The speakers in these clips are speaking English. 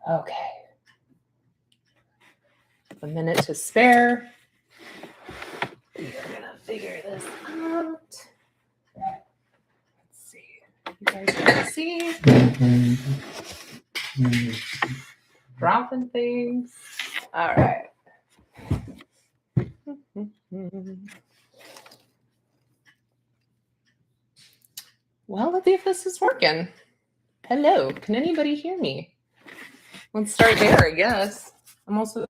Okay. A minute to spare. We are gonna figure this out. Let's see. You guys can see. Dropping things. All right. Well, let's see if this is working. Hello, can anybody hear me? Let's start there, I guess. I'm also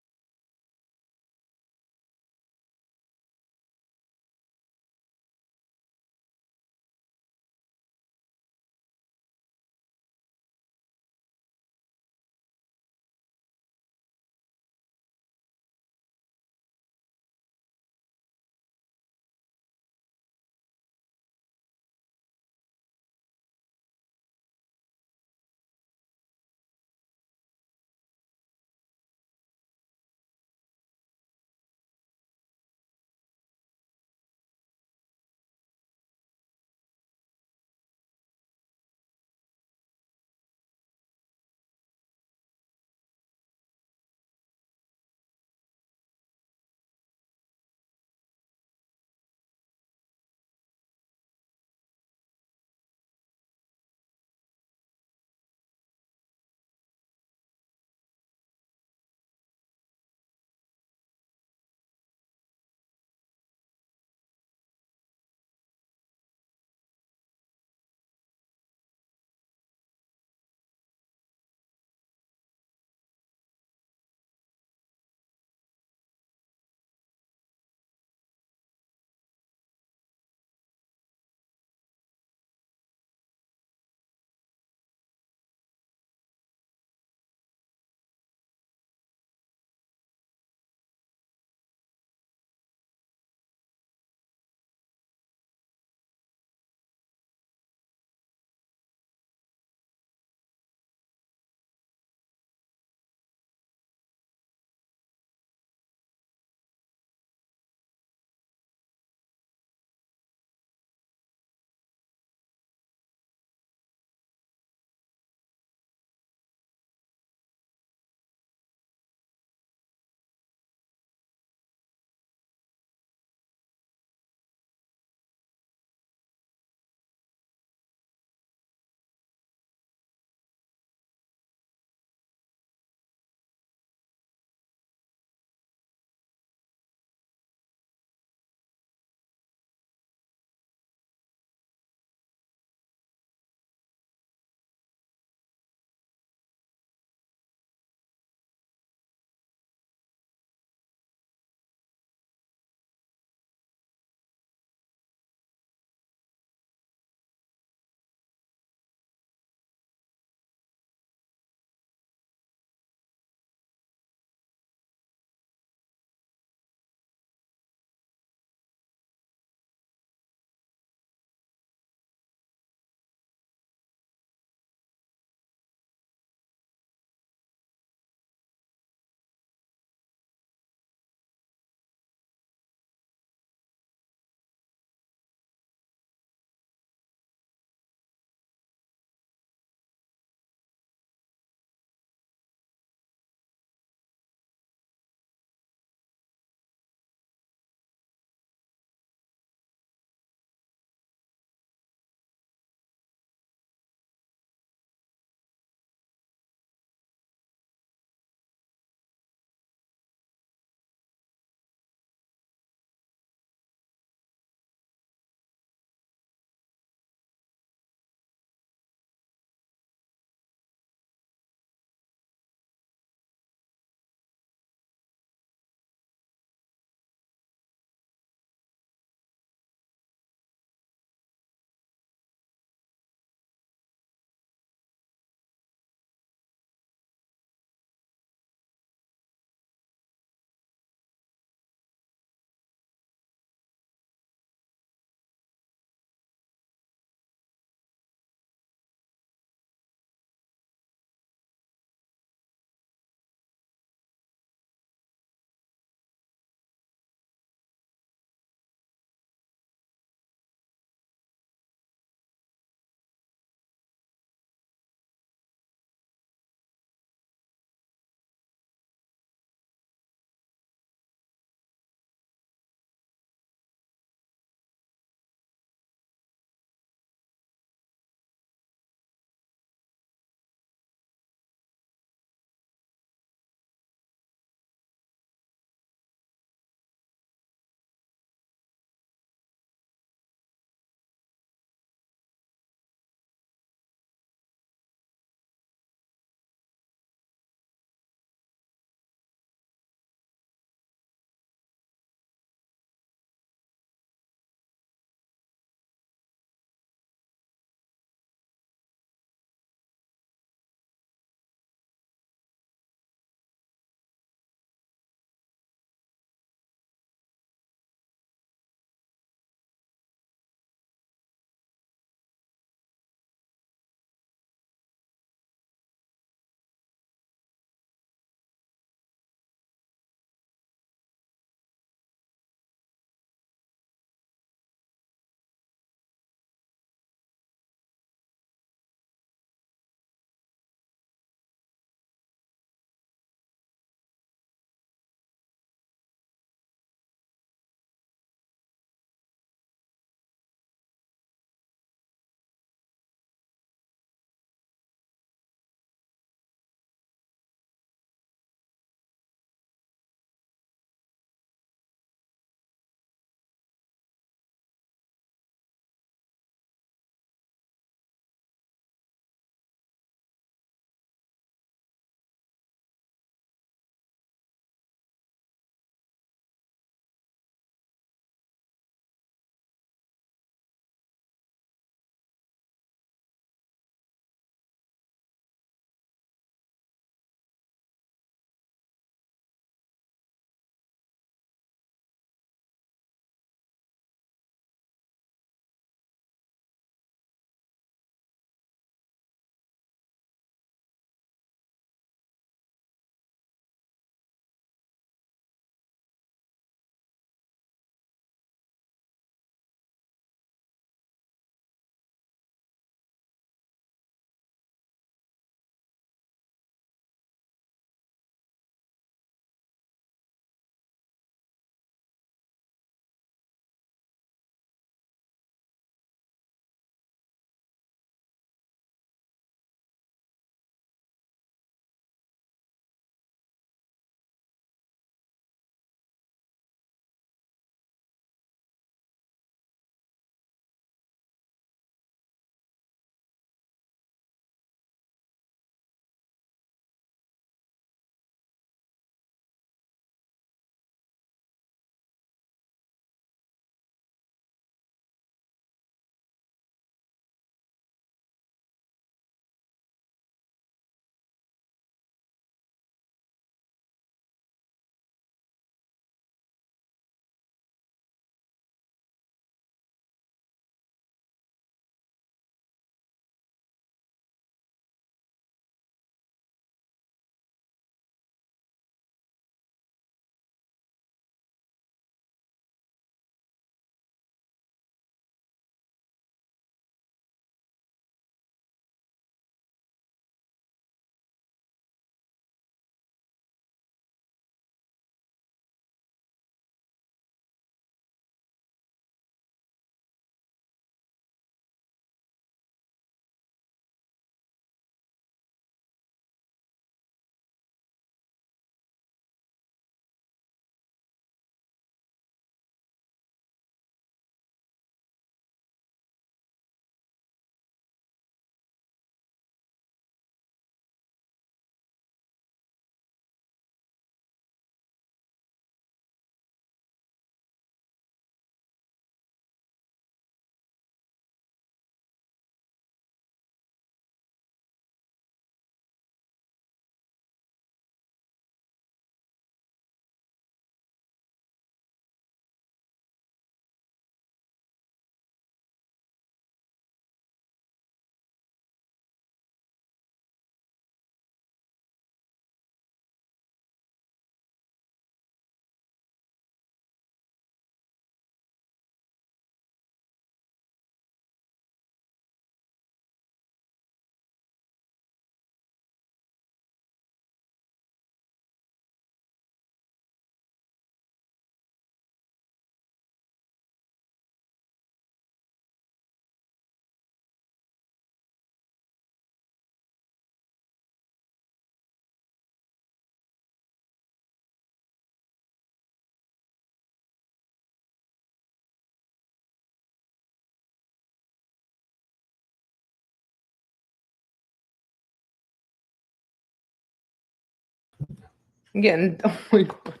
I'm getting, oh my God.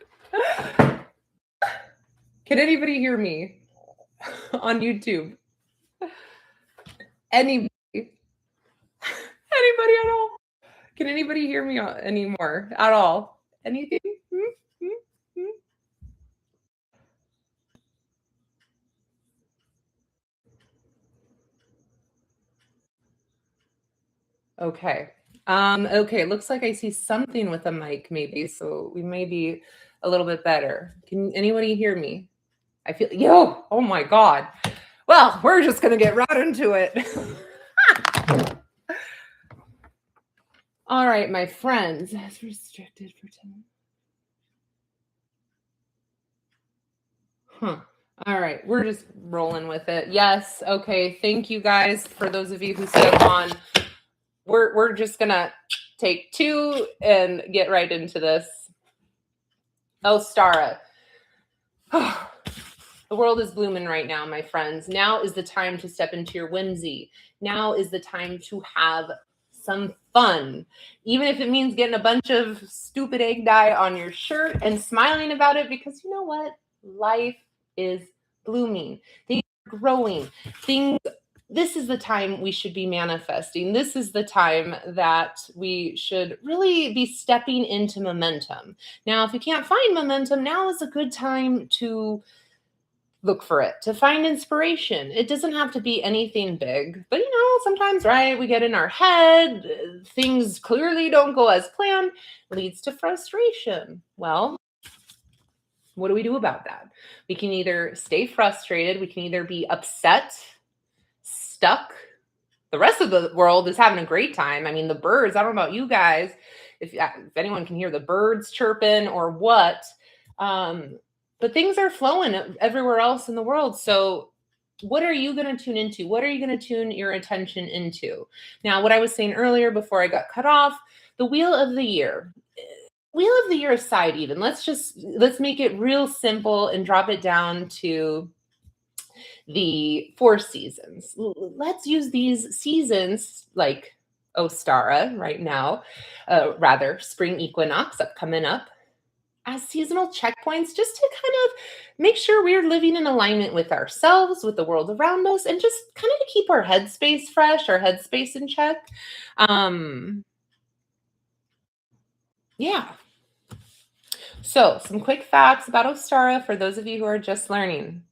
Can anybody hear me on YouTube? Anybody? Anybody at all? Can anybody hear me anymore at all? Anything? Hmm? Hmm? Hmm? Okay. Okay, looks like I see something with a mic maybe, so we may be a little bit better. Can anybody hear me? I feel, yo, oh my God. Well, we're just gonna get right into it. All right, my friends. That's restricted for 10. Huh. All right, we're just rolling with it. Yes, okay. Thank you guys for those of you who stayed on. We're just gonna take 2 and get right into this. Ostara. The world is blooming right now, my friends. Now is the time to step into your whimsy. Now is the time to have some fun. Even if it means getting a bunch of stupid egg dye on your shirt and smiling about it, because you know what? Life is blooming. Things are growing. This is the time we should be manifesting. This is the time that we should really be stepping into momentum. Now, if you can't find momentum, now is a good time to look for it, to find inspiration. It doesn't have to be anything big, but sometimes, right, we get in our head, things clearly don't go as planned, leads to frustration. Well, what do we do about that? We can either stay frustrated, we can either be upset, stuck. The rest of the world is having a great time. I mean, the birds, I don't know about you guys, if anyone can hear the birds chirping or what, but things are flowing everywhere else in the world. So what are you going to tune into? What are you going to tune your attention into? Now, what I was saying earlier before I got cut off, the wheel of the year. Wheel of the year aside, even, let's make it real simple and drop it down to the 4 seasons. Let's use these seasons like Ostara right now, rather Spring Equinox coming up, as seasonal checkpoints, just to kind of make sure we're living in alignment with ourselves, with the world around us, and just kind of to keep our headspace fresh, our headspace in check. Yeah. So some quick facts about Ostara for those of you who are just learning.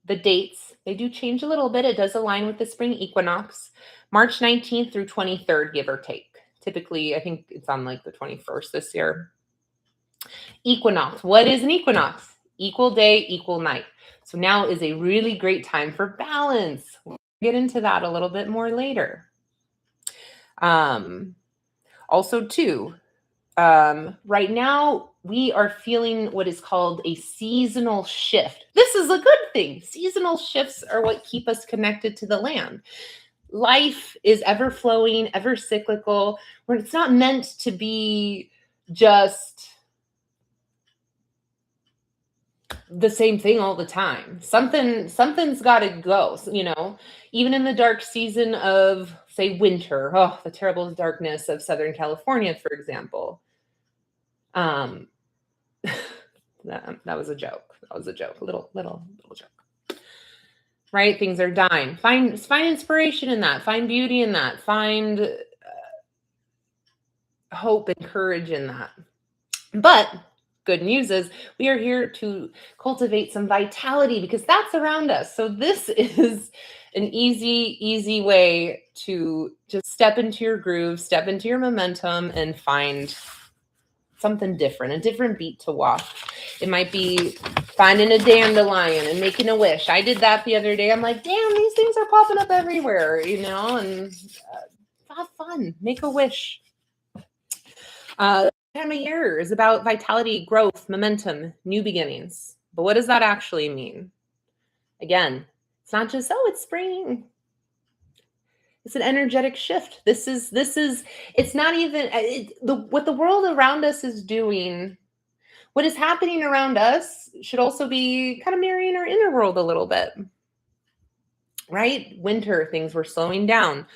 The dates, they do change a little bit. It does align with the spring equinox, March 19th through 23rd, give or take. Typically, I think it's on like the 21st this year. Equinox. What is an equinox? Equal day, equal night. So now is a really great time for balance. We'll get into that a little bit more later. Also, too, right now we are feeling what is called a seasonal shift. This is a good thing. Seasonal shifts are what keep us connected to the land. Life is ever flowing, ever cyclical, where it's not meant to be just the same thing all the time. Something's got to go, even in the dark season of, say, winter. Oh, the terrible darkness of Southern California, for example. That was a joke. That was a joke. Little joke. Right? Things are dying. Find inspiration in that. Find beauty in that. Find hope and courage in that. But good news is we are here to cultivate some vitality, because that's around us. So this is an easy way to just step into your groove, step into your momentum, and find something different, a different beat to walk. It might be finding a dandelion and making a wish. I did that the other day. I'm like, damn, these things are popping up everywhere, and have fun, make a wish. Time of year is about vitality, growth, momentum, new beginnings. But what does that actually mean? Again, it's not just, it's spring. It's an energetic shift. This is it's not even what the world around us is doing. What is happening around us should also be kind of mirroring our inner world a little bit. Right? Winter, things were slowing down.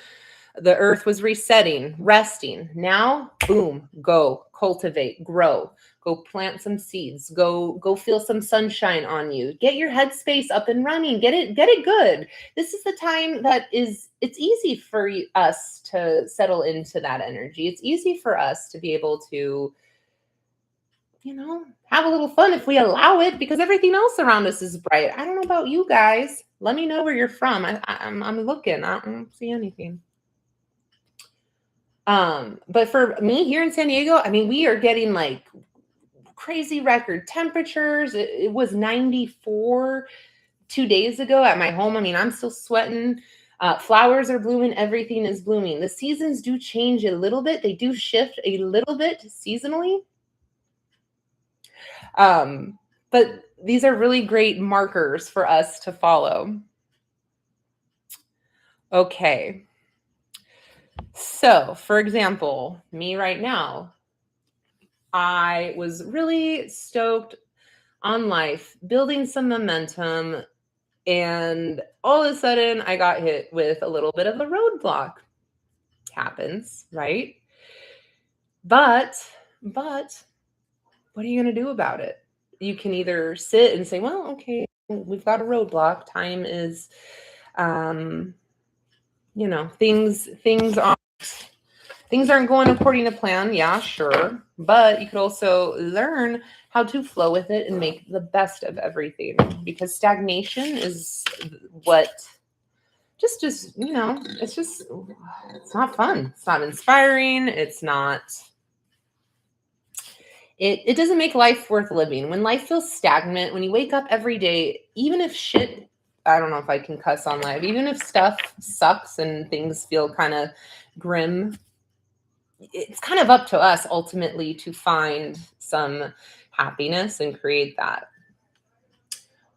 The earth was resetting, resting. Now, boom, go cultivate, grow, go plant some seeds, go feel some sunshine on you. Get your headspace up and running. Get it good. This is the time that it's easy for us to settle into that energy. It's easy for us to be able to, have a little fun if we allow it, because everything else around us is bright. I don't know about you guys. Let me know where you're from. I'm looking. I don't see anything. But for me here in San Diego, I mean, we are getting like crazy record temperatures. It was 94 2 days ago at my home. I mean, I'm still sweating. Flowers are blooming. Everything is blooming. The seasons do change a little bit. They do shift a little bit seasonally. But these are really great markers for us to follow. Okay. So, for example, me right now, I was really stoked on life, building some momentum, and all of a sudden I got hit with a little bit of a roadblock. Happens, right? But what are you going to do about it? You can either sit and say, well, okay, we've got a roadblock. Time is, things aren't going according to plan. Yeah, sure. But you could also learn how to flow with it and make the best of everything, because stagnation is what it's not fun. It's not inspiring. It doesn't make life worth living. When life feels stagnant, when you wake up every day, even if shit, I don't know if I can cuss on live, even if stuff sucks and things feel kind of grim, it's kind of up to us ultimately to find some happiness and create that.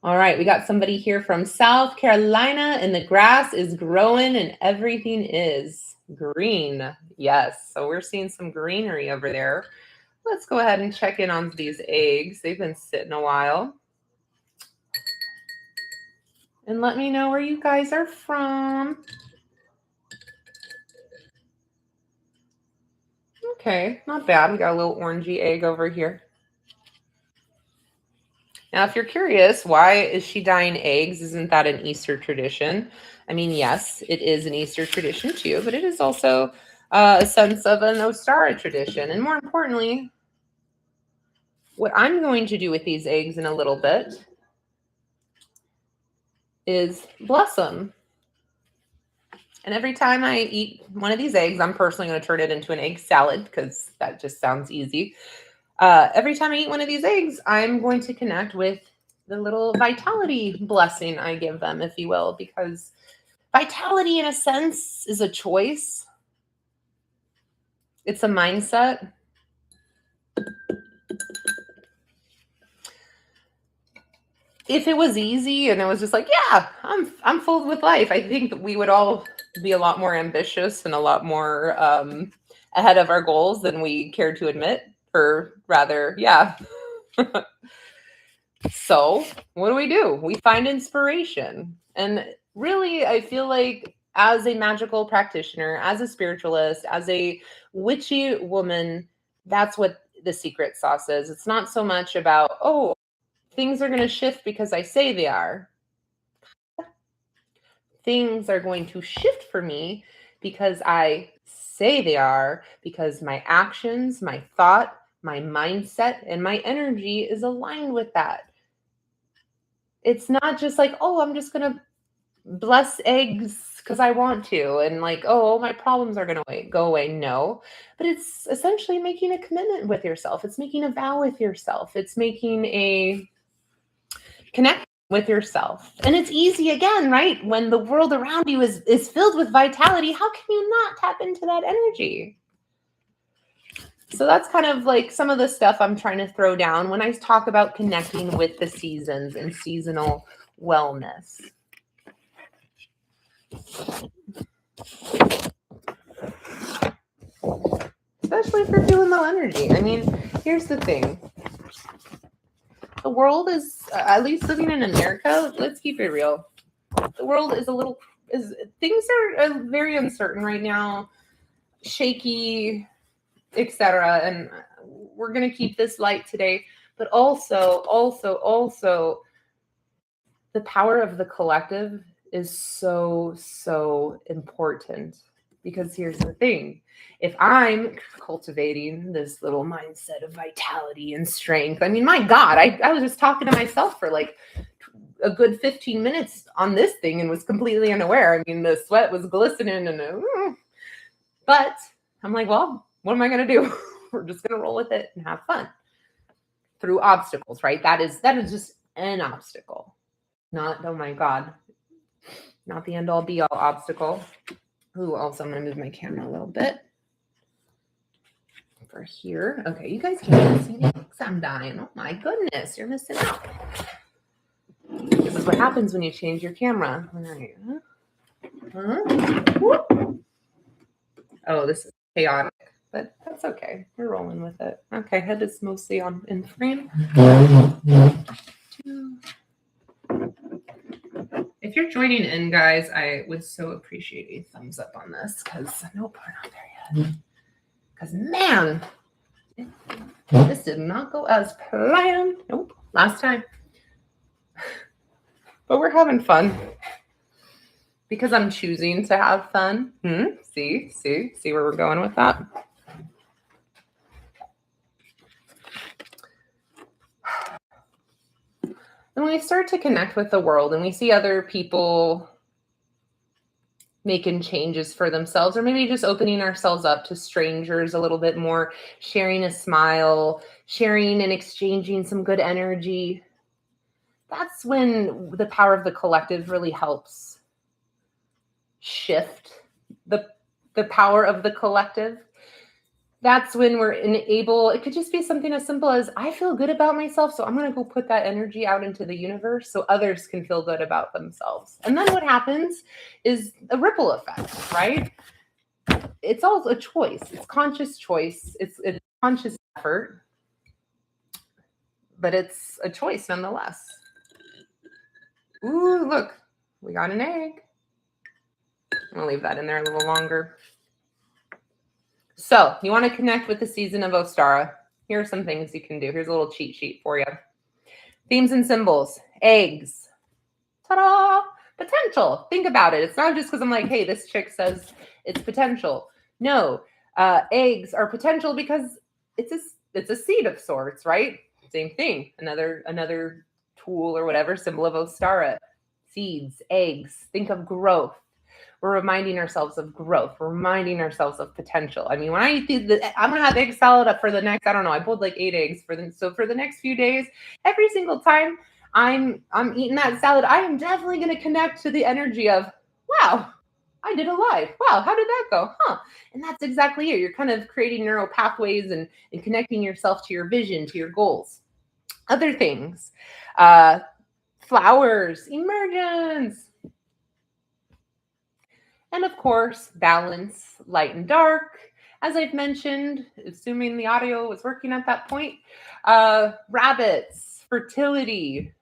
All right, we got somebody here from South Carolina, and the grass is growing and everything is green. Yes, so we're seeing some greenery over there. Let's go ahead and check in on these eggs. They've been sitting a while. And let me know where you guys are from. Okay, not bad. We got a little orangey egg over here. Now, if you're curious, why is she dyeing eggs? Isn't that an Easter tradition? I mean, yes, it is an Easter tradition too, but it is also a sense of an Ostara tradition. And more importantly, what I'm going to do with these eggs in a little bit is bless them. And every time I eat one of these eggs, I'm personally going to turn it into an egg salad because that just sounds easy. Every time I eat one of these eggs, I'm going to connect with the little vitality blessing I give them, if you will, because vitality, in a sense, is a choice. It's a mindset. If it was easy and it was just like, yeah, I'm full with life, I think that we would all be a lot more ambitious and a lot more ahead of our goals than we care to admit, or rather, yeah. So what do? We find inspiration. And really, I feel like as a magical practitioner, as a spiritualist, as a witchy woman, that's what the secret sauce is. It's not so much about, oh, things are going to shift because I say they are. Things are going to shift for me because I say they are, because my actions, my thought, my mindset, and my energy is aligned with that. It's not just like, oh, I'm just going to bless eggs because I want to, and like, oh, my problems are going to go away. No, but it's essentially making a commitment with yourself. It's making a vow with yourself. It's making a connection with yourself. And it's easy again, right? When the world around you is filled with vitality, how can you not tap into that energy? So that's kind of like some of the stuff I'm trying to throw down when I talk about connecting with the seasons and seasonal wellness. Especially if you're feeling low energy. I mean, here's the thing. The world is, at least living in America, let's keep it real. The world is a little things are very uncertain right now, shaky, etc. And we're going to keep this light today, but also the power of the collective is so important, because here's the thing. If I'm cultivating this little mindset of vitality and strength, I mean, my God, I was just talking to myself for like a good 15 minutes on this thing and was completely unaware. I mean, the sweat was glistening but I'm like, well, what am I going to do? We're just going to roll with it and have fun through obstacles, right? That is just an obstacle. Not, oh my God, not the end all be all obstacle. Ooh, also I'm going to move my camera a little bit for here. Okay, you guys can't see me because I'm dying. Oh my goodness, you're missing out. This is what happens when you change your camera. All right. Oh, this is chaotic, but that's okay. We're rolling with it. Okay, head is mostly on in frame. If you're joining in, guys, I would so appreciate a thumbs up on this, because nope, we're not there yet. Because man, this did not go as planned. Nope, last time. But we're having fun because I'm choosing to have fun. See where we're going with that? And when we start to connect with the world and we see other people making changes for themselves, or maybe just opening ourselves up to strangers a little bit more, sharing a smile, sharing and exchanging some good energy, that's when the power of the collective really helps shift the power of the collective. That's when we're able, it could just be something as simple as, I feel good about myself, so I'm going to go put that energy out into the universe so others can feel good about themselves. And then what happens is a ripple effect, right? It's all a choice. It's conscious choice. It's conscious effort, but it's a choice nonetheless. Ooh, look, we got an egg. I'm going to leave that in there a little longer. So you want to connect with the season of Ostara. Here are some things you can do. Here's a little cheat sheet for you. Themes and symbols. Eggs. Ta-da! Potential. Think about it. It's not just because I'm like, hey, this chick says it's potential. No. Eggs are potential because it's a seed of sorts, right? Same thing. Another tool or whatever, symbol of Ostara. Seeds, eggs. Think of growth. We're reminding ourselves of growth. We're reminding ourselves of potential. I mean, when I eat I'm going to have egg salad up for the next, I don't know, I boiled like 8 eggs so for the next few days, every single time I'm eating that salad, I am definitely going to connect to the energy of, wow, I did a live. Wow, how did that go? And that's exactly it. You're kind of creating neural pathways and connecting yourself to your vision, to your goals. Other things, flowers, emergence. And of course, balance, light and dark. As I've mentioned, assuming the audio was working at that point, rabbits, fertility.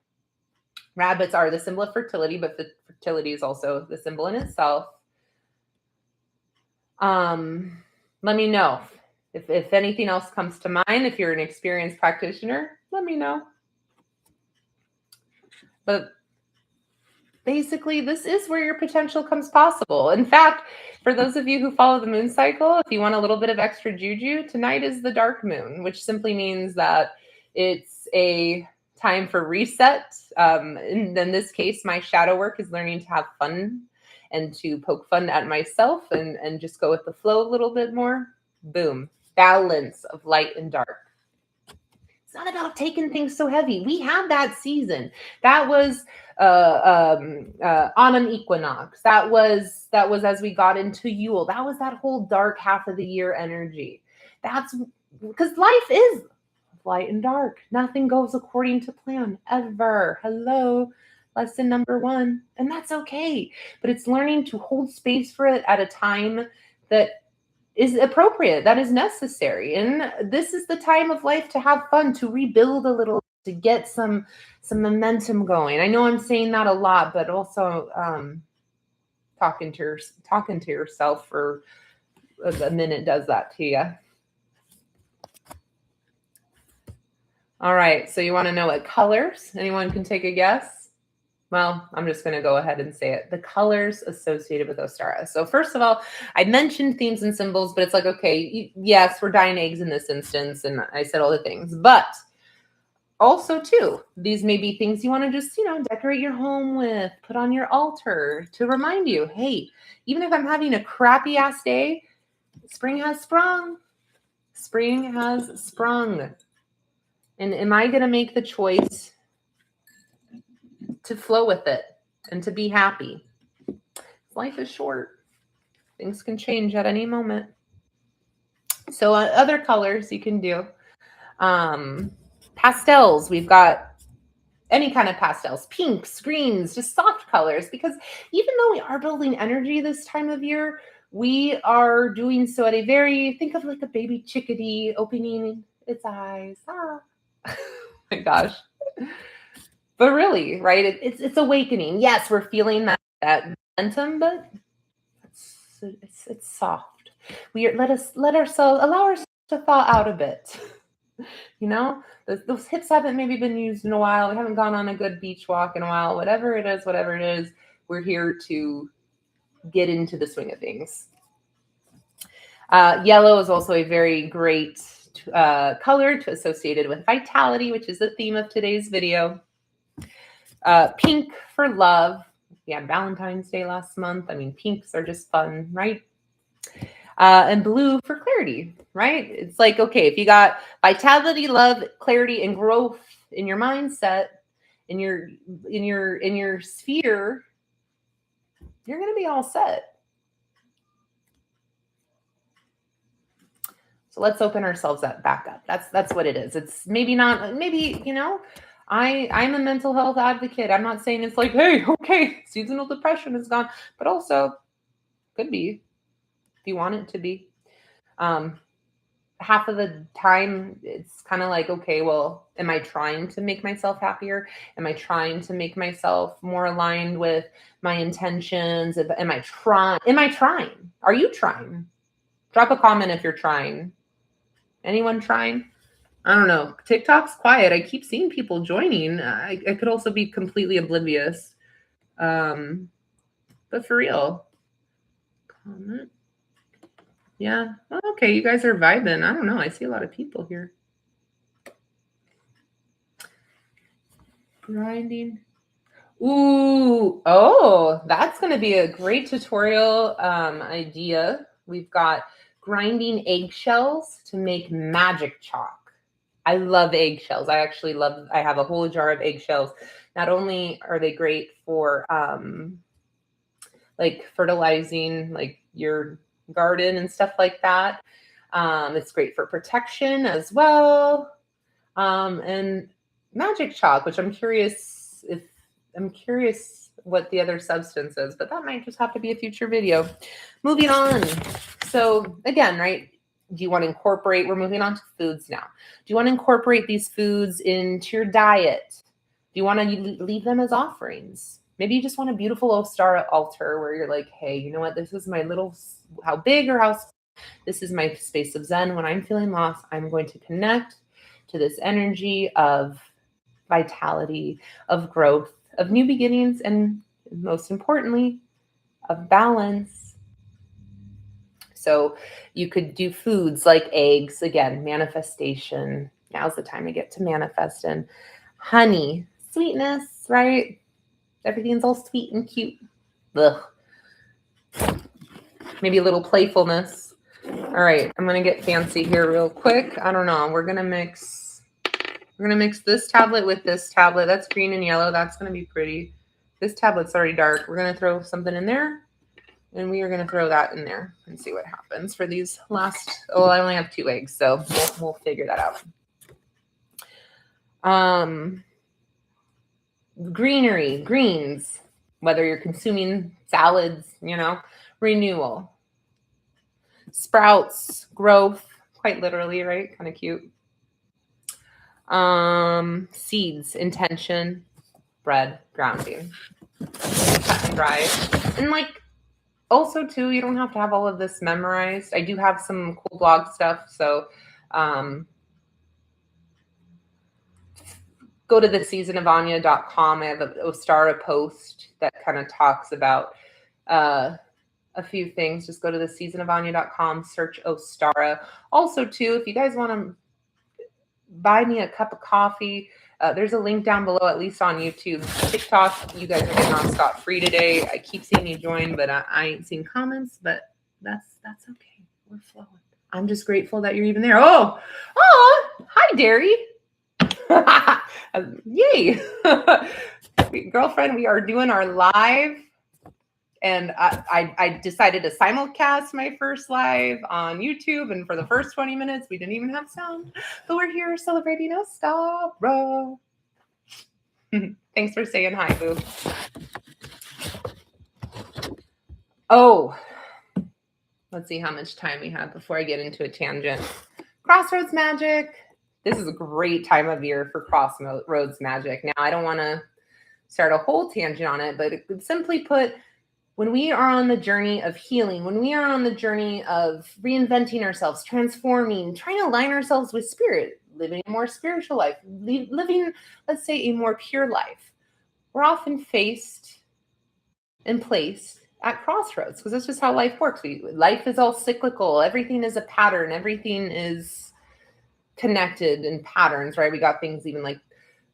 Rabbits are the symbol of fertility, but the fertility is also the symbol in itself. Let me know if anything else comes to mind. If you're an experienced practitioner, let me know. But basically, this is where your potential comes possible. In fact, for those of you who follow the moon cycle, if you want a little bit of extra juju, tonight is the dark moon, which simply means that it's a time for reset. In this case, my shadow work is learning to have fun and to poke fun at myself and just go with the flow a little bit more. Boom. Balance of light and dark. It's not about taking things so heavy. We had that season. That was autumn equinox. That was as we got into Yule. That was that whole dark half of the year energy. That's because life is light and dark. Nothing goes according to plan ever. Hello, lesson number 1. And that's okay. But it's learning to hold space for it at a time that is appropriate, that is necessary. And this is the time of life to have fun, to rebuild a little, to get some momentum going. I know I'm saying that a lot, but also talking to yourself for a minute does that to you. All right, so you want to know what colors? Anyone can take a guess? Well, I'm just going to go ahead and say it. The colors associated with Ostara. So first of all, I mentioned themes and symbols, but it's like, okay, yes, we're dyeing eggs in this instance, and I said all the things. But also, too, these may be things you want to just, decorate your home with, put on your altar to remind you, hey, even if I'm having a crappy ass day, spring has sprung. Spring has sprung. And am I going to make the choice to flow with it and to be happy? Life is short. Things can change at any moment. So other colors you can do. Pastels. We've got any kind of pastels, pinks, greens, just soft colors. Because even though we are building energy this time of year, we are doing so at a think of like a baby chickadee opening its eyes. Ah. My gosh. But really, right? It's awakening. Yes, we're feeling that momentum, but it's soft. Allow ourselves to thaw out a bit. Those hips haven't maybe been used in a while. We haven't gone on a good beach walk in a while. Whatever it is, we're here to get into the swing of things. Yellow is also a very great color associated with vitality, which is the theme of today's video. Pink for love. We had Valentine's Day last month. I mean, pinks are just fun, right? And blue for clarity, right? It's like, okay, if you got vitality, love, clarity, and growth in your mindset, in your sphere, you're going to be all set. So let's open ourselves back up. That's what it is. It's maybe, I'm a mental health advocate. I'm not saying it's like, hey, okay, seasonal depression is gone, but also could be if you want it to be. Half of the time, it's kind of like, okay, well, am I trying to make myself happier? Am I trying to make myself more aligned with my intentions? Am I trying? Are you trying? Drop a comment if you're trying. Anyone trying? I don't know. TikTok's quiet. I keep seeing people joining. I could also be completely oblivious. But for real. Comment. Yeah. Well, okay. You guys are vibing. I don't know. I see a lot of people here. Grinding. Ooh. Oh, that's going to be a great tutorial idea. We've got grinding eggshells to make magic chalk. I love eggshells. I have a whole jar of eggshells. Not only are they great for like fertilizing like your garden and stuff like that. It's great for protection as well. And magic chalk, which I'm curious what the other substance is, but that might just have to be a future video. Moving on. So again, right? Do you want to incorporate, we're moving on to foods now. Do you want to incorporate these foods into your diet? Do you want to leave them as offerings? Maybe you just want a beautiful Ostara altar where you're like, hey, you know what? This is my how big or how small, this is my space of Zen. When I'm feeling lost, I'm going to connect to this energy of vitality, of growth, of new beginnings, and most importantly, of balance. So you could do foods like eggs, again, manifestation. Now's the time to get to manifest. And honey, sweetness, right? Everything's all sweet and cute. Ugh. Maybe a little playfulness. All right, I'm going to get fancy here real quick. I don't know. We're going to mix this tablet with this tablet. That's green and yellow. That's going to be pretty. This tablet's already dark. We're going to throw something in there. And we are going to throw that in there and see what happens for these last. Oh, I only have 2 eggs, so we'll figure that out. Greenery, greens, whether you're consuming salads, renewal. Sprouts, growth, quite literally, right? Kind of cute. Seeds, intention, bread, grounding. Cut and dry. And like, Also, too, you don't have to have all of this memorized. I do have some cool blog stuff. So go to theseasonofanya.com. I have an Ostara post that kind of talks about a few things. Just go to theseasonofanya.com, search Ostara. Also, too, if you guys want to buy me a cup of coffee, there's a link down below, at least on YouTube. TikTok, you guys are getting on scot-free today. I keep seeing you join, but I ain't seen comments, but that's okay. We're flowing. I'm just grateful that you're even there. Oh, hi, Derry. Yay. Girlfriend, we are doing our live. And I decided to simulcast my first live on YouTube. And for the first 20 minutes, we didn't even have sound. But we're here celebrating Ostara. Thanks for saying hi, boo. Oh, let's see how much time we have before I get into a tangent. Crossroads magic. This is a great time of year for crossroads magic. Now, I don't want to start a whole tangent on it, but simply put, when we are on the journey of healing, when we are on the journey of reinventing ourselves, transforming, trying to align ourselves with spirit, living a more spiritual life, living, let's say, a more pure life, we're often faced and placed at crossroads, because that's just how life works. Life is all cyclical. Everything is a pattern. Everything is connected in patterns, right? We got things even like,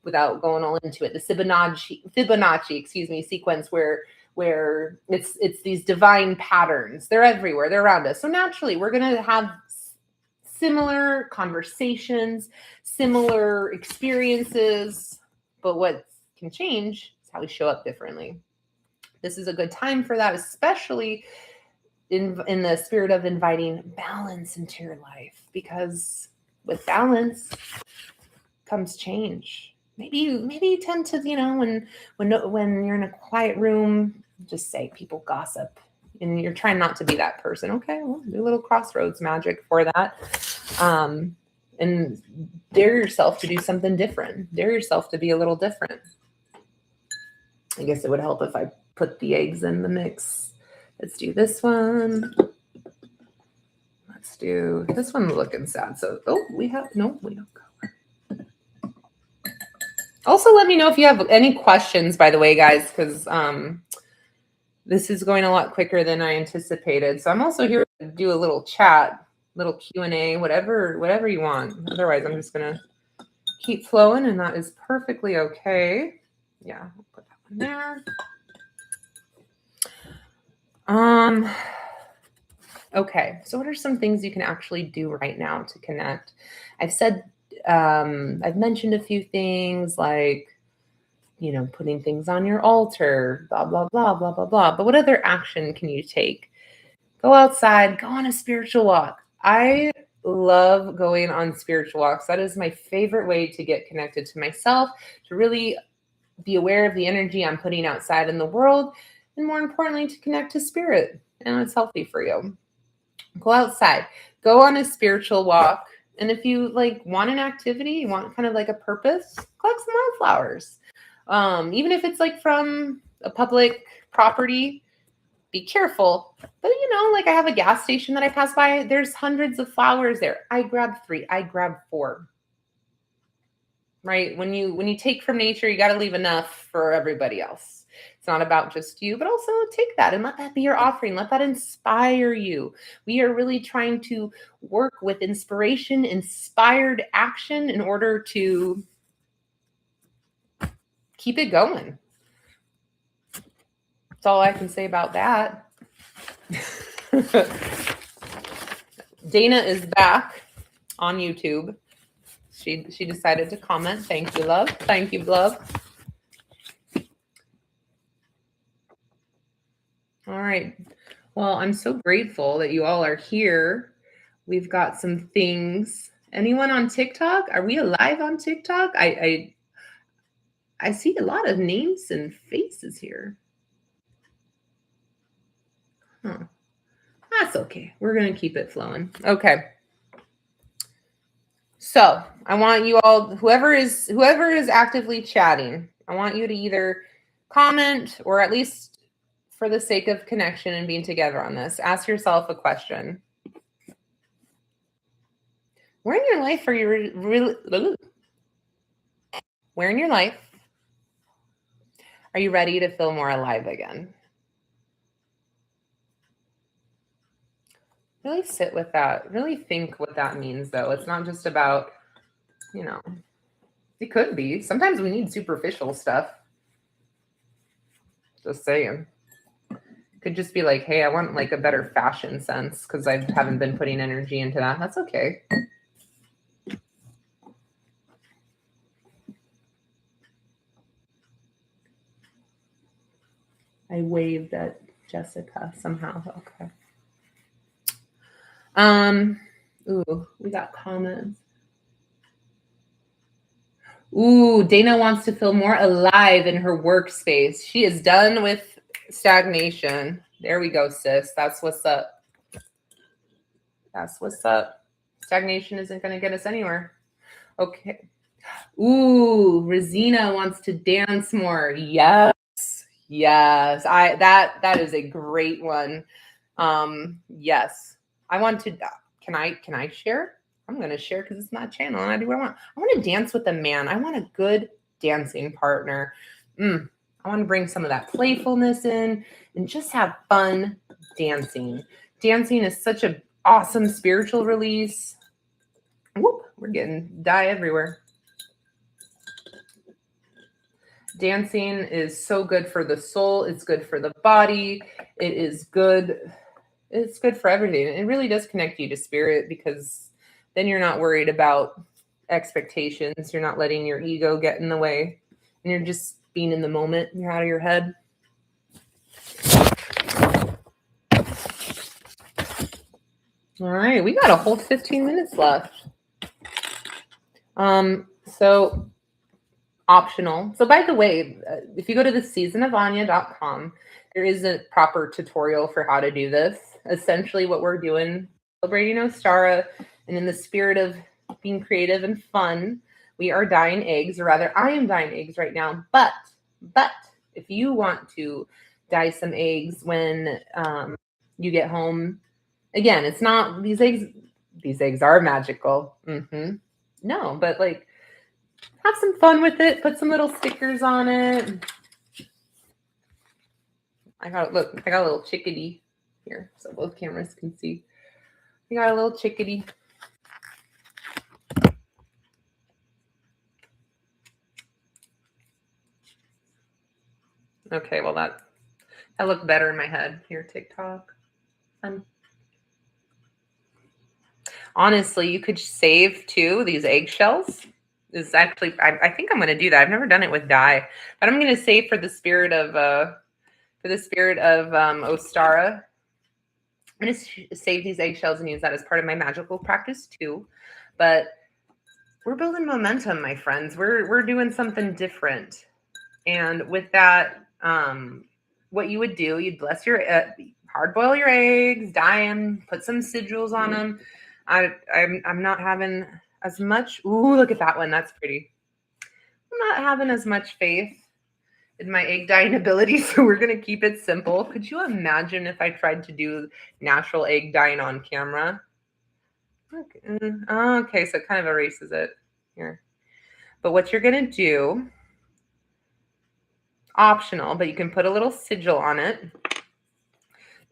without going all into it, the Fibonacci, sequence where it's these divine patterns. They're everywhere. They're around us. So naturally, we're going to have similar conversations, similar experiences, but what can change is how we show up differently. This is a good time for that, especially in the spirit of inviting balance into your life, because with balance comes change. Maybe you tend to, when you're in a quiet room, just say people gossip, and you're trying not to be that person. Okay, well, do a little crossroads magic for that, and dare yourself to do something different. Dare yourself to be a little different. I guess it would help if I put the eggs in the mix. Let's do this one. Let's do this one. Looking sad. So, we don't go. Also, let me know if you have any questions, by the way, guys, because this is going a lot quicker than I anticipated. So I'm also here to do a little chat, little Q&A, whatever you want. Otherwise, I'm just going to keep flowing, and that is perfectly okay. Yeah, I'll put that one there. Okay, so what are some things you can actually do right now to connect? I've mentioned a few things like, putting things on your altar, blah, blah, blah, blah, blah, blah. But what other action can you take? Go outside, go on a spiritual walk. I love going on spiritual walks. That is my favorite way to get connected to myself, to really be aware of the energy I'm putting outside in the world, and more importantly, to connect to spirit. And it's healthy for you. Go outside, go on a spiritual walk. And if you want an activity, you want kind of like a purpose, collect some wildflowers. Even if it's from a public property, be careful. But I have a gas station that I pass by. There's hundreds of flowers there. I grab 3. I grab 4. Right? When you take from nature, you got to leave enough for everybody else. It's not about just you, but also take that and let that be your offering. Let that inspire you. We are really trying to work with inspiration, inspired action in order to keep it going. That's all I can say about that. Dana is back on YouTube. She decided to comment. Thank you, love. Thank you, love. All right. Well, I'm so grateful that you all are here. We've got some things. Anyone on TikTok? Are we alive on TikTok? I see a lot of names and faces here. Huh. That's okay. We're going to keep it flowing. Okay. So I want you all, whoever is actively chatting, I want you to either comment or at least for the sake of connection and being together on this, ask yourself a question. Where in your life are you really? Where in your life are you ready to feel more alive again? Really sit with that. Really think what that means, though. It's not just about, you know, it could be. Sometimes we need superficial stuff. Just saying. Could just be like, hey, I want like a better fashion sense because I haven't been putting energy into that. That's okay. I waved at Jessica somehow. Okay. Ooh, we got comments. Ooh, Dana wants to feel more alive in her workspace. She is done with stagnation. There we go, sis. That's what's up. That's what's up. Stagnation isn't going to get us anywhere. Okay. Ooh, Rosina wants to dance more. Yes. Yes. That is a great one. Yes. I want to can I share? I'm going to share because it's my channel and I do what I want. I want to dance with a man. I want a good dancing partner. I want to bring some of that playfulness in and just have fun dancing. Dancing is such an awesome spiritual release. Whoop, we're getting dye everywhere. Dancing is so good for the soul. It's good for the body. It is good. It's good for everything. It really does connect you to spirit because then you're not worried about expectations. You're not letting your ego get in the way. And you're just being in the moment. You're out of your head. All right. We got a whole 15 minutes left. So optional. So by the way, if you go to the seasonofanya.com, there is a proper tutorial for how to do this. Essentially what we're doing, celebrating Ostara, and in the spirit of being creative and fun, we are dyeing eggs, or rather I am dyeing eggs right now. But if you want to dye some eggs when you get home, again, it's not these eggs are magical. No, but like have some fun with it. Put some little stickers on it. I got a little chickadee here so both cameras can see. We got a little chickadee. Okay, well that looked better in my head. Here, TikTok. Honestly, you could save too these eggshells. Is actually I think I'm gonna do that. I've never done it with dye, but I'm gonna save for the spirit of Ostara. I'm going to save these eggshells and use that as part of my magical practice too. But we're building momentum, my friends. We're doing something different. And with that, what you would do, you'd bless your hard boil your eggs, dye them, put some sigils on them. I'm not having as much. Ooh, look at that one. That's pretty. I'm not having as much faith in my egg dyeing ability, so we're going to keep it simple. Could you imagine if I tried to do natural egg dyeing on camera? Okay, so it kind of erases it here. But what you're going to do, optional, but you can put a little sigil on it,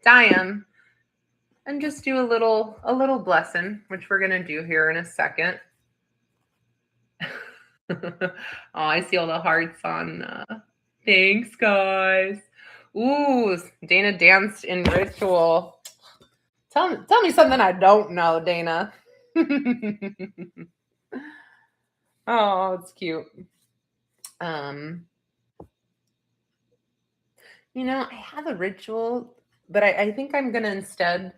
dye them, and just do a little blessing, which we're going to do here in a second. Oh, I see all the hearts on... Thanks, guys. Ooh, Dana danced in ritual. Tell me something I don't know, Dana. Oh, it's cute. You know, I have a ritual, but I think I'm gonna instead,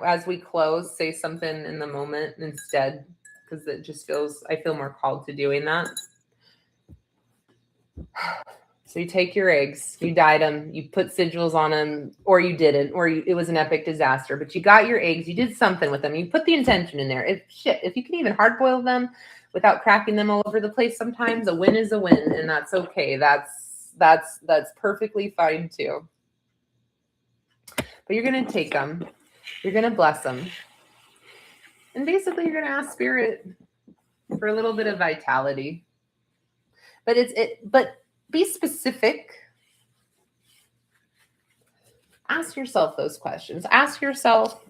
as we close, say something in the moment instead, because it just I feel more called to doing that. So you take your eggs, you dyed them, you put sigils on them, or you didn't, or it was an epic disaster, but you got your eggs, you did something with them, you put the intention in there. If you can even hard boil them without cracking them all over the place, sometimes a win is a win, and that's okay. That's perfectly fine too. but you're going to take them. You're going to bless them. And basically you're going to ask Spirit for a little bit of vitality. But be specific. Ask yourself those questions. Ask yourself,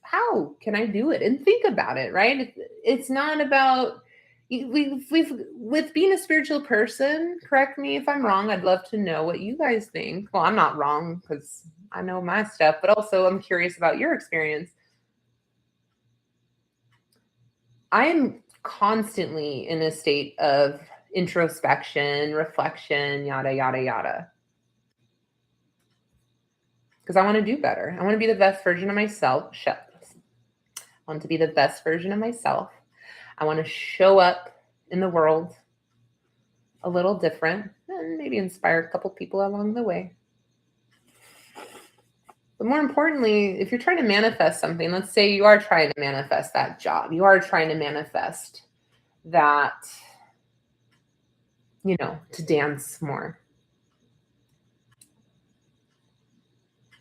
how can I do it? And think about it, right? It's not about with being a spiritual person. Correct me if I'm wrong. I'd love to know what you guys think. Well, I'm not wrong because I know my stuff, but also I'm curious about your experience. I am constantly in a state of introspection, reflection, yada, yada, yada. Because I want to do better. I want to be the best version of myself. I want to be the best version of myself. I want to show up in the world a little different and maybe inspire a couple people along the way. But more importantly, if you're trying to manifest something, let's say you are trying to manifest that job, you are trying to manifest that, to dance more.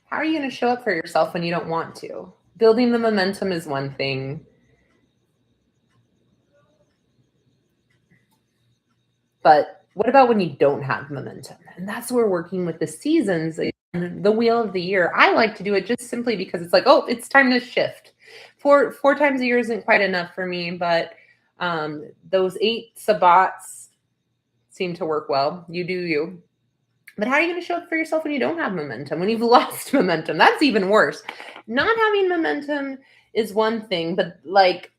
How are you going to show up for yourself when you don't want to? Building the momentum is one thing. But what about when you don't have momentum? And that's where working with the seasons and the wheel of the year. I like to do it just simply because it's like, oh, it's time to shift. Four times a year isn't quite enough for me, but those 8 sabbats seem to work well. You do you. But how are you going to show up for yourself when you don't have momentum, when you've lost momentum? That's even worse. Not having momentum is one thing, but like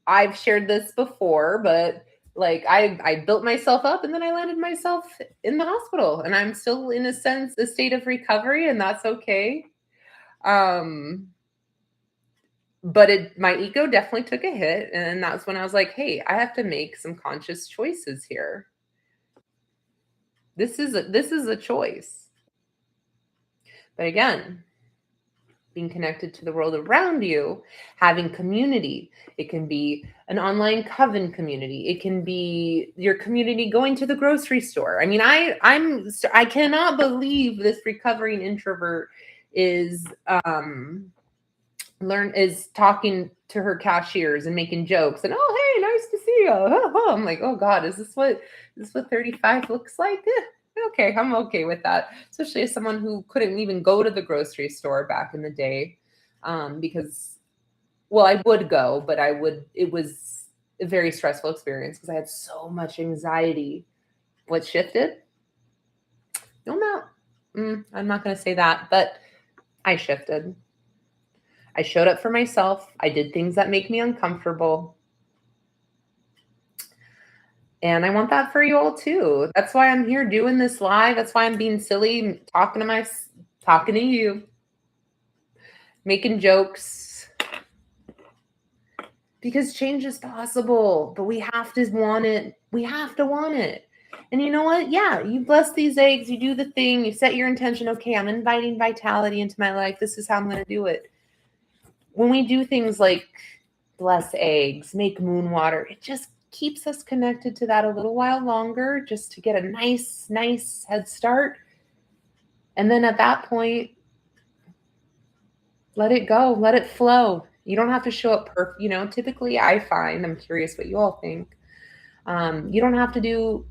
I've shared this before, but like I built myself up and then I landed myself in the hospital and I'm still in a state of recovery, and that's okay. But my ego definitely took a hit, and that's when I was like, hey, I have to make some conscious choices here. This is a choice. But again, being connected to the world around you, having community. It can be an online coven community. It can be your community going to the grocery store. I mean, I cannot believe this recovering introvert is talking to her cashiers and making jokes and, oh, hey, nice to see you. I'm like, oh God, is this what 35 looks like? Okay, I'm okay with that, especially as someone who couldn't even go to the grocery store back in the day, because, well, I would go, but it was a very stressful experience because I had so much anxiety. What shifted? No, I'm not going to say that, but I shifted. I showed up for myself. I did things that make me uncomfortable. And I want that for you all too. That's why I'm here doing this live. That's why I'm being silly, talking to you, making jokes. Because change is possible, but we have to want it. We have to want it. And you know what? Yeah, you bless these eggs. You do the thing. You set your intention. Okay, I'm inviting vitality into my life. This is how I'm going to do it. When we do things like bless eggs, make moon water, it just keeps us connected to that a little while longer, just to get a nice head start. And then at that point, let it go, let it flow. You don't have to show up perfect. Typically I find, I'm curious what you all think. You don't have to do,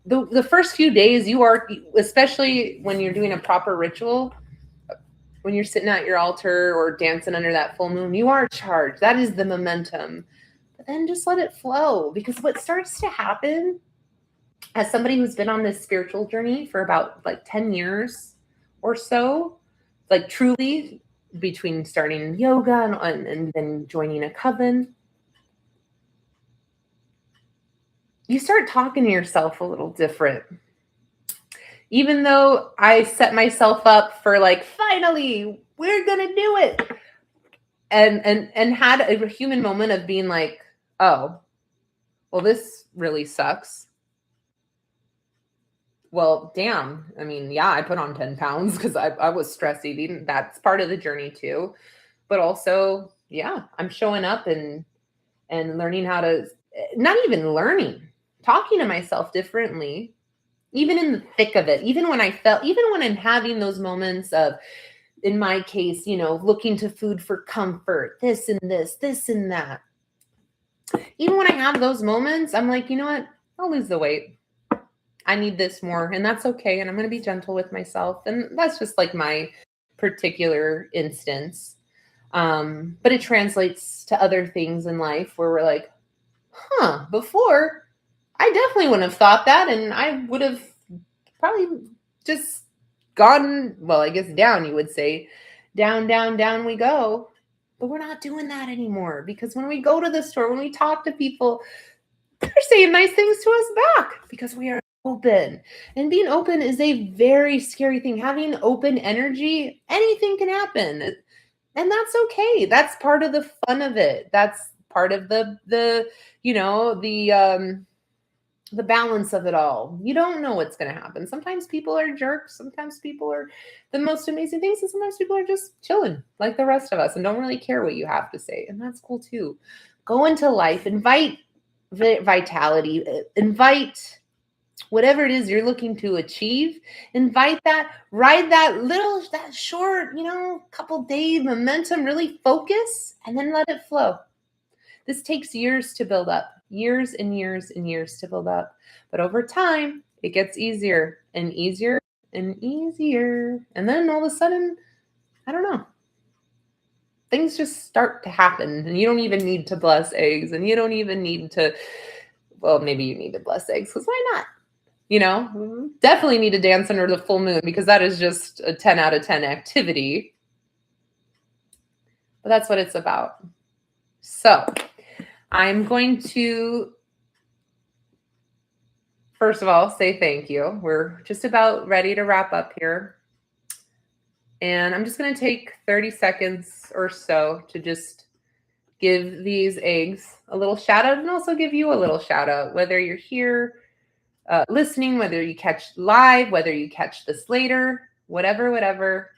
the first few days you are, especially when you're doing a proper ritual, when you're sitting at your altar or dancing under that full moon, you are charged. That is the momentum. But then just let it flow, because what starts to happen, as somebody who's been on this spiritual journey for about like 10 years or so, like truly, between starting yoga and then joining a coven, you start talking to yourself a little different. Even though I set myself up for like, finally, we're going to do it. And had a human moment of being like, oh, well, this really sucks. Well, damn. I mean, yeah, I put on 10 pounds because I was stress eating. That's part of the journey too. But also, yeah, I'm showing up and learning how to, not even learning, talking to myself differently. even in the thick of it, even when I'm having those moments of, in my case, looking to food for comfort, this and that. Even when I have those moments, I'm like, you know what? I'll lose the weight. I need this more, and that's okay. And I'm going to be gentle with myself. And that's just like my particular instance. But it translates to other things in life where we're like, before I definitely wouldn't have thought that. And I would have probably just gone, well, I guess down, you would say, down, down, down we go. But we're not doing that anymore, because when we go to the store, when we talk to people, they're saying nice things to us back because we are open. And being open is a very scary thing. Having open energy, anything can happen. And that's okay. That's part of the fun of it. That's part of the balance of it all. You don't know what's going to happen. Sometimes people are jerks. Sometimes people are the most amazing things. And sometimes people are just chilling like the rest of us and don't really care what you have to say. And that's cool too. Go into life, invite vitality, invite whatever it is you're looking to achieve, invite that, ride that short, couple day momentum, really focus, and then let it flow. This takes years to build up, years and years and years to build up. But over time, it gets easier and easier and easier. And then all of a sudden, I don't know, things just start to happen. And you don't even need to bless eggs. And you don't even need to, well, maybe you need to bless eggs, because why not? Definitely need to dance under the full moon, because that is just a 10 out of 10 activity. But that's what it's about. So I'm going to, first of all, say thank you. We're just about ready to wrap up here. And I'm just going to take 30 seconds or so to just give these eggs a little shout out, and also give you a little shout out, whether you're here listening, whether you catch live, whether you catch this later, whatever.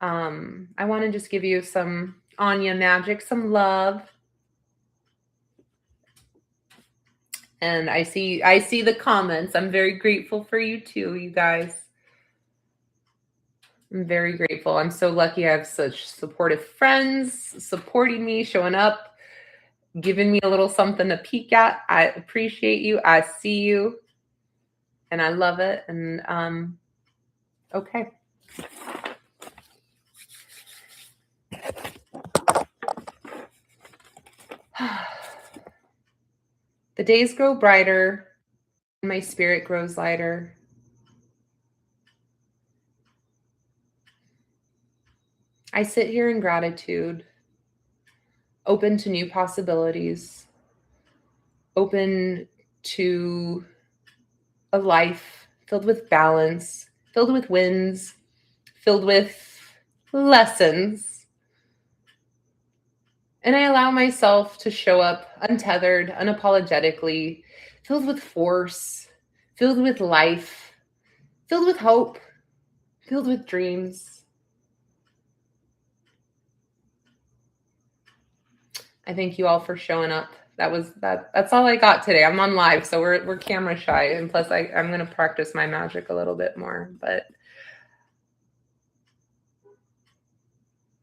I want to just give you some Anya magic, some love. And I see the comments. I'm very grateful for you too, you guys. I'm very grateful. I'm so lucky I have such supportive friends supporting me, showing up, giving me a little something to peek at. I appreciate you. I see you. And I love it. And okay. The days grow brighter, and my spirit grows lighter. I sit here in gratitude, open to new possibilities, open to a life filled with balance, filled with wins, filled with lessons. And I allow myself to show up untethered, unapologetically, filled with force, filled with life, filled with hope, filled with dreams. I thank you all for showing up. That's all I got today. I'm on live, so we're camera shy, and plus I'm going to practice my magic a little bit more. But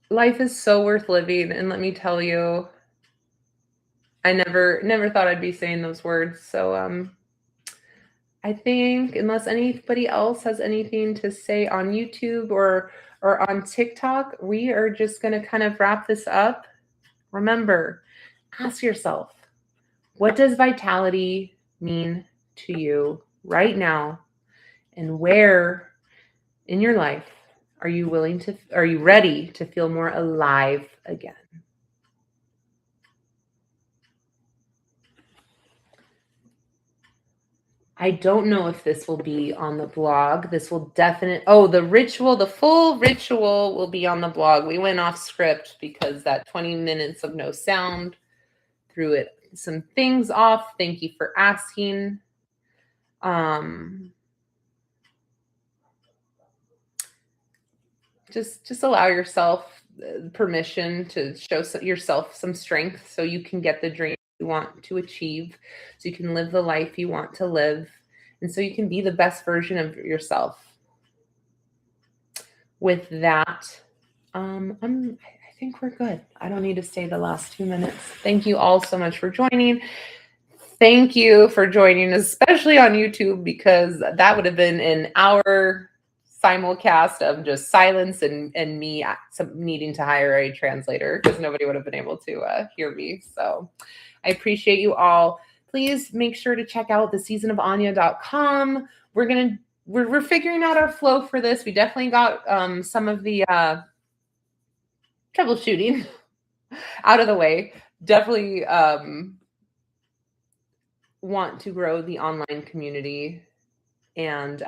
life is so worth living, and let me tell you, I never thought I'd be saying those words. So I think, unless anybody else has anything to say on YouTube or on TikTok, we are just going to kind of wrap this up. Remember, ask yourself, what does vitality mean to you right now? And where in your life are you ready to feel more alive again? I don't know if this will be on the blog. This will the full ritual will be on the blog. We went off script because that 20 minutes of no sound threw some things off. Thank you for asking. Just allow yourself permission to show yourself some strength so you can get the dream you want to achieve, so you can live the life you want to live. And so you can be the best version of yourself. With that, I think we're good. I don't need to stay the last 2 minutes. Thank you all so much for joining. Thank you for joining, especially on YouTube, because that would have been an hour simulcast of just silence and me needing to hire a translator because nobody would have been able to hear me. So I appreciate you all. Please make sure to check out theseasonofanya.com. We're figuring out our flow for this. We definitely got some of the troubleshooting out of the way. Definitely want to grow the online community. And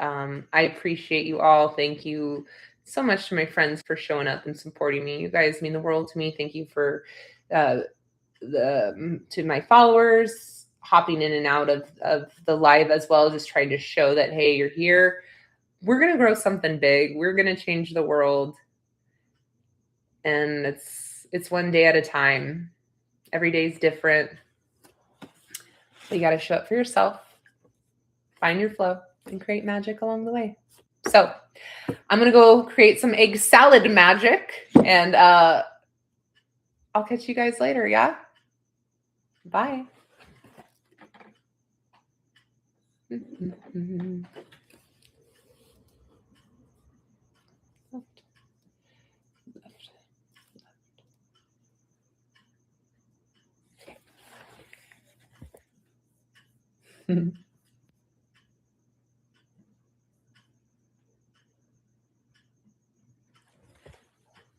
I appreciate you all. Thank you so much to my friends for showing up and supporting me. You guys mean the world to me. Thank you for to my followers hopping in and out of the live as well, just trying to show that, hey, you're here. We're going to grow something big. We're going to change the world. And it's one day at a time. Every day is different. So you got to show up for yourself, find your flow, and create magic along the way. So I'm going to go create some egg salad magic, and I'll catch you guys later. Yeah. Bye. Left.